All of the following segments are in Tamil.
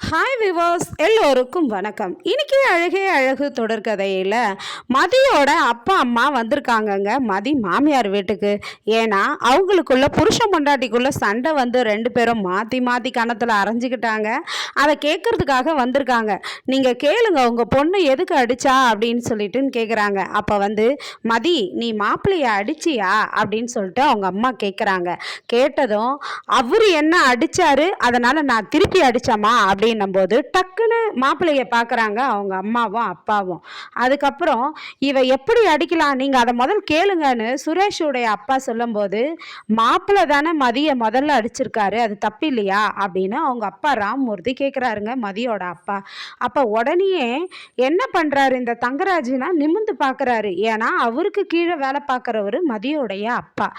ஹாய் விவர்ஸ், எல்லோருக்கும் வணக்கம். இன்னைக்கு அழகே அழகு தொடர்கதையில் மதியோட அப்பா அம்மா வந்திருக்காங்கங்க மதி மாமியார் வீட்டுக்கு. ஏன்னா அவங்களுக்குள்ள புருஷன் பொண்டாட்டிக்குள்ள சண்டை வந்து ரெண்டு பேரும் மாற்றி மாற்றி கணத்தில் அரைஞ்சிக்கிட்டாங்க. அதை கேட்கறதுக்காக வந்திருக்காங்க. நீங்கள் கேளுங்க, உங்கள் பொண்ணு எதுக்கு அடிச்சா அப்படின்னு சொல்லிட்டுன்னு கேட்குறாங்க. அப்போ வந்து மதி, நீ மாப்பிள்ளைய அடிச்சியா அப்படின்னு சொல்லிட்டு அவங்க அம்மா கேட்குறாங்க. கேட்டதும் அவர் என்ன அடித்தாரு, அதனால் நான் திருப்பி அடித்தோமா அப்படின்னும்போது டக்குன்னு மாப்பிள்ளைய பார்க்குறாங்க அவங்க அம்மாவும் அப்பாவும். அதுக்கப்புறம் இவ எப்படி அடிக்கலாம், நீங்கள் அதை முதல் கேளுங்கன்னு சுரேஷுடைய அப்பா சொல்லும்போது, மாப்பிள்ளை தானே மதியை முதல்ல அடிச்சிருக்காரு, அது தப்பு இல்லையா அப்படின்னு அவங்க அப்பா ராம்மூர்த்தி கேட்குறாருங்க மதியோட அப்பா. அப்போ உடனேயே என்ன பண்ணுறாரு இந்த தங்கராஜுனா நிமிந்து பார்க்குறாரு. ஏன்னா அவருக்கு கீழே வேலை பார்க்குறவர் மதியோடைய அப்பா.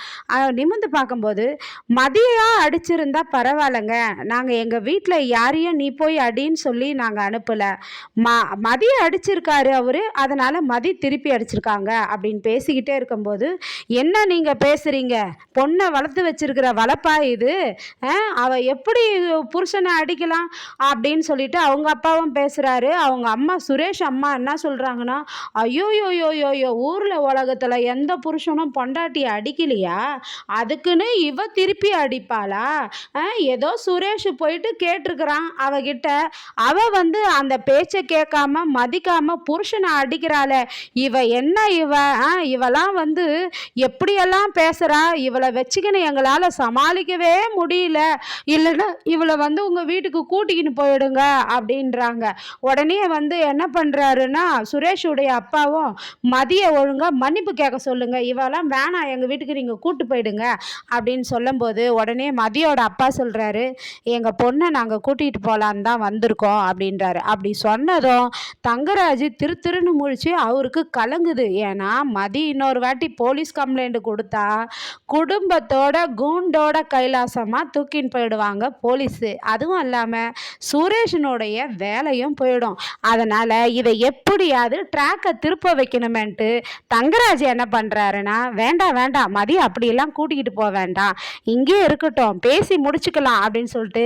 நிமிந்து பார்க்கும்போது, மதியா அடிச்சிருந்தா பரவாயில்லைங்க, நாங்கள் எங்கள் வீட்டில் யாரையும் நீ போய் அடின்னு சொல்லி நாங்கள் அனுப்பலை, மதிய அடிச்சிருக்காரு அவரு, அதனால் மதி திருப்பி அடிச்சிருக்காங்க அப்படின்னு பேசிக்கிட்டே இருக்கும்போது, என்ன நீங்கள் பேசுகிறீங்க, பொண்ணை வளர்த்து வச்சிருக்கிற வளப்பா இது, அவள் எப்படி புருஷனை அடிக்கலாம் அப்படின்னு சொல்லிட்டு அவங்க அப்பாவும் பேசுகிறாரு. அவங்க அம்மா சுரேஷ் அம்மா என்ன சொல்கிறாங்கன்னா, ஐயோயோயோயோயோ, ஊரில் உலகத்தில் எந்த புருஷனும் பொண்டாட்டியை அடிக்கலையா, அதுக்குன்னு இவ திருப்பி அடிப்பாளா, ஏதோ சுரேஷ் போயிட்டு கேட்டிருக்கிறான் அவகிட்ட, அவ வந்து அந்த பேச்சை கேட்காம மதிக்காம புருஷனை அடிக்கிறாள, இவ என்ன இவெல்லாம் வந்து எப்படியெல்லாம் பேசுறா, இவளை வச்சுக்கின்னு எங்களால் சமாளிக்கவே முடியல, இல்லைன்னா இவளை வந்து உங்கள் வீட்டுக்கு கூட்டிக்கின்னு போயிடுங்க அப்படின்றாங்க. உடனே வந்து என்ன பண்ணுறாருன்னா சுரேஷுடைய அப்பாவும், மதியை ஒழுங்காக மன்னிப்பு கேட்க சொல்லுங்க, இவெல்லாம் வேணாம், எங்கள் வீட்டுக்கு நீங்கள் கூட்டு போயிடுங்க அப்படின்னு சொல்லும்போது, உடனே மதியோட அப்பா சொல்கிறாரு, எங்கள் பொண்ணை நாங்கள் கூட்டிகிட்டு போகலான்னு தான் வந்திருக்கோம் அப்படின்றாரு. அப்படி சொன்னதும் தங்கராஜ் திருன்னு முழிச்சு அவருக்கு கலங்குது. ஏன்னா மதி இன்னொரு வாட்டி போலீஸ் கம்ப்ளைண்ட் கொடுத்தா குடும்பத்தோட கூண்டோட கைலாசமாக தூக்கின்னு போயிடுவாங்க போலீஸு. அதுவும் இல்லாமல் சுரேஷனுடைய வேலையும் போயிடும். அதனால் இதை எப்படியாவது ட்ராக்கை திருப்ப வைக்கணுமென்ட்டு தங்கராஜ் என்ன பண்ணுறாருன்னா, வேண்டாம் வேண்டாம் மதி அப்படியெல்லாம் கூட்டிக்கிட்டு போக வேண்டாம், இங்கே இருக்கட்டும், பேசி முடிச்சுக்கலாம் அப்படின்னு சொல்லிட்டு,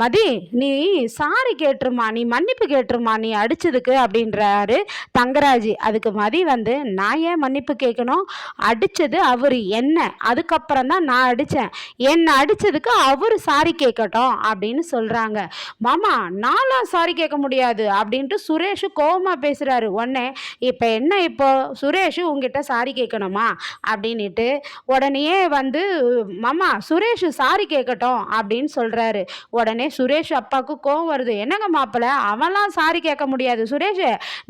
மதி நீ சாரி கேட்டுருமா, நீ மன்னிப்பு கேட்டுருமா நீ அடிச்சதுக்கு அப்படின்றாரு தங்கராஜ். அதுக்கு மதி வந்து, நான் ஏன் மன்னிப்பு கேட்கணும், அடித்தது அவர் என்ன, அதுக்கப்புறம் தான் நான் அடித்தேன், என்னை அடித்ததுக்கு அவர் சாரி கேட்கட்டும் அப்படின்னு சொல்கிறாங்க. மாமா நான்லாம் சாரி கேட்க முடியாது அப்படின்ட்டு சுரேஷ் கோவமாக பேசுகிறாரு. உடனே இப்போ என்ன, இப்போ சுரேஷ் உங்ககிட்ட சாரி கேட்கணுமா அப்படின்ட்டு உடனே வந்து, மாமா சுரேஷ் சாரி கேட்கட்டும் அப்படின்னு சொல்கிறாரு. உடனே சுரேஷ் அப்பாவுக்கு கோவம் வருது. என்னங்க மாப்பிள்ள, அவன்லாம் சாரி கேட்க முடியாது, சுரேஷ்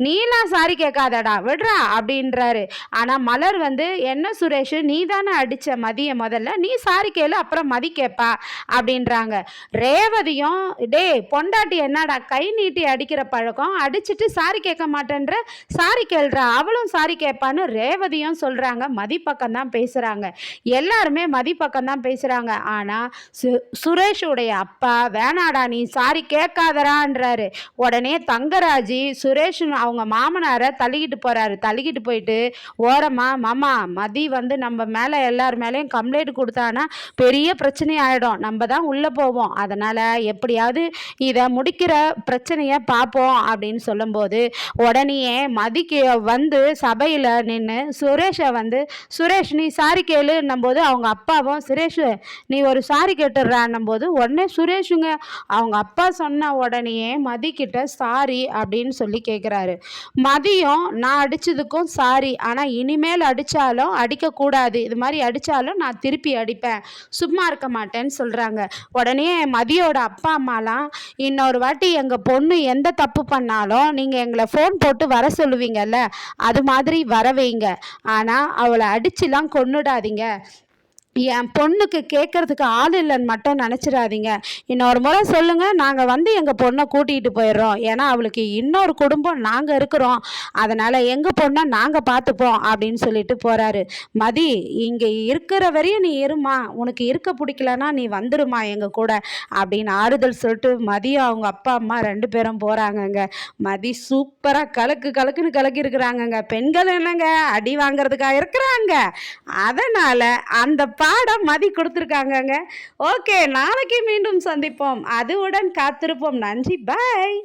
நீலாம் சாரி கேட்காதடா விடுறா அப்படின்றாரு. ஆனால் மலர் வந்து, என்ன சுரேஷ் நீ தானே அடித்த மதியை, முதல்ல நீ சாரி கேளு அப்புறம் மதி கேட்பா அப்படின்றாங்க. ரேவதியும், டே பொண்டாட்டி என்னடா கை நீட்டி அடிக்கிற பழக்கம், அடிச்சுட்டு சாரி கேட்க மாட்டேன்ற, சாரி கேள்றா அவளும் சாரி கேட்பான்னு ரேவதியும் சொல்கிறாங்க. மதி பக்கம் தான் பேசுகிறாங்க, எல்லாருமே மதி பக்கம் தான் பேசுகிறாங்க. ஆனால் சுரேஷுடைய அப்பா வேணாடா நீ சாரி கேட்காதரான்றாரு. உடனே தங்கராஜி சுரேஷ் அவங்க மாமனாரை தள்ளிக்கிட்டு போகிறாரு. தள்ளிக்கிட்டு போயிட்டு, ஓரமா மாமா மதி வந்து நம்ம மேலே எல்லார் மேலேயும் கம்ப்ளைண்ட் கொடுத்தானா பெரிய பிரச்சனை ஆகிடும், நம்ம தான் உள்ளே போவோம், அதனால் எப்படியாவது இதை முடிக்கிற பிரச்சனையை பார்ப்போம் அப்படின்னு சொல்லும்போது, உடனே மதிக்கு வந்து சபையில் நின்று சுரேஷை வந்து, சுரேஷ் நீ சாரி கேளுன்னும் போது அவங்க அப்பாவும், சுரேஷ் நீ ஒரு சாரி கேட்டுடுறான்னும் போது உடனே சுரேஷுங்க அவங்க அப்பா சொன்ன உடனே மதிக்கிட்ட சாரி அப்படின்னு சொல்லி கேட்குறாரு. மதியம் நான் அடித்ததுக்கும் சாரி, ஆனால் இனிமேல் அடித்தாலும் அடிக்கக்கூடாது, இது மாதிரி அடித்தாலும் நான் திருப்பி அடிப்பேன், சும்மா இருக்க மாட்டேன்னு சொல்கிறாங்க. உடனே மதியோட அப்பா அம்மாலாம், இன்னொரு வாட்டி எங்கள் பொண்ணு எந்த தப்பு பண்ணாலும் நீங்கள் எங்களை ஃபோன் போட்டு வர சொல்லுவீங்கல்ல, அது மாதிரி வர வைங்க, ஆனால் அவளை அடிச்சுலாம் கொன்னுடாதீங்க, என் பொண்ணுக்கு கேட்கறதுக்கு ஆள் இல்லைன்னு மட்டும் நினச்சிடாதீங்க, இன்னொரு முறை சொல்லுங்கள், நாங்கள் வந்து எங்கள் பொண்ணை கூட்டிகிட்டு போயிடுறோம், ஏன்னா அவளுக்கு இன்னொரு குடும்பம் நாங்கள் இருக்கிறோம், அதனால் எங்கள் பொண்ணை நாங்கள் பார்த்துப்போம் அப்படின்னு சொல்லிட்டு போகிறாரு. மதி இங்கே இருக்கிற வரையும் நீ இருமா, உனக்கு இருக்க பிடிக்கலன்னா நீ வந்துடுமா எங்கள் கூட அப்படின்னு ஆறுதல் சொல்லிட்டு மதியம் அவங்க அப்பா அம்மா ரெண்டு பேரும் போகிறாங்கங்க. மதி சூப்பராக கலக்குன்னு கலக்கி இருக்கிறாங்கங்க. பெண்கள் என்னங்க அடி வாங்கிறதுக்காக இருக்கிறாங்க, அதனால் அந்த பாடம் மதி கொடுத்துருக்காங்கங்க. ஓகே, நாளைக்கு மீண்டும் சந்திப்போம். அதுவுடன் காத்திருப்போம். நன்றி, பாய்.